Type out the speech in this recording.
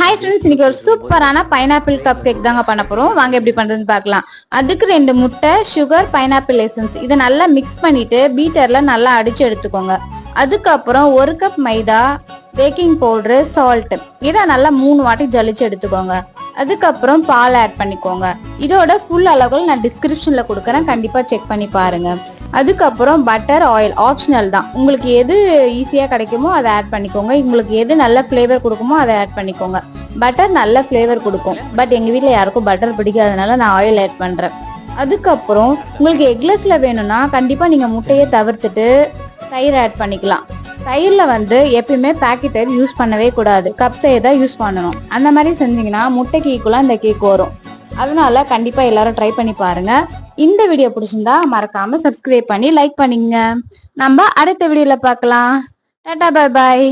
Hi friends, இன்னைக்கு ஒரு சூப்பரான பைனாப்பிள் கப் கேக் தாங்க பண்ண போறோம். வாங்க எப்படி பண்றதுன்னு பார்க்கலாம். அதுக்கு 2 முட்டை, சுகர், பைனாப்பிள் எசன்ஸ் இதை நல்லா மிக்ஸ் பண்ணிட்டு பீட்டர்ல நல்லா அடிச்சு எடுத்துக்கோங்க. அதுக்கப்புறம் 1 கப் மைதா, பேக்கிங் பவுடரு, சால்ட் இதை நல்லா 3 வாட்டி ஜலிச்சு எடுத்துக்கோங்க. அதுக்கப்புறம் பால் ஆட் பண்ணிக்கோங்க. இதோட ஃபுல் அளவுகள் நான் டிஸ்கிரிப்ஷன்ல கொடுக்குறேன், கண்டிப்பா செக் பண்ணி பாருங்க. அதுக்கப்புறம் பட்டர், ஆயில் ஆப்ஷனல் தான். உங்களுக்கு எது ஈஸியா கிடைக்குமோ அதை ஆட் பண்ணிக்கோங்க. உங்களுக்கு எது நல்ல ஃபிளேவர் கொடுக்குமோ அதை ஆட் பண்ணிக்கோங்க. பட்டர் நல்ல ஃபிளேவர் கொடுக்கும், பட் எங்க வீட்டில் யாருக்கும் பட்டர் பிடிக்காதனால நான் ஆயில் ஆட் பண்றேன். அதுக்கப்புறம் உங்களுக்கு எக்லெஸ்ல வேணும்னா கண்டிப்பா நீங்க முட்டையை தவிர்த்துட்டு தயிர் ஆட் பண்ணிக்கலாம். தயிர்ல எப்பயுமே பேக்கெட் தயிர் யூஸ் பண்ணவே கூடாது, கப் தயிர் தான் யூஸ் பண்ணணும். அந்த மாதிரி செஞ்சீங்கன்னா முட்டை கேக்குலாம் இந்த கேக் வரும். அதனால கண்டிப்பா எல்லாரும் ட்ரை பண்ணி பாருங்க. இந்த வீடியோ பிடிச்சிருந்தா மறக்காம சப்ஸ்கிரைப் பண்ணி லைக் பண்ணிங்க. நம்ம அடுத்த வீடியோல பார்க்கலாம். Tata, bye bye.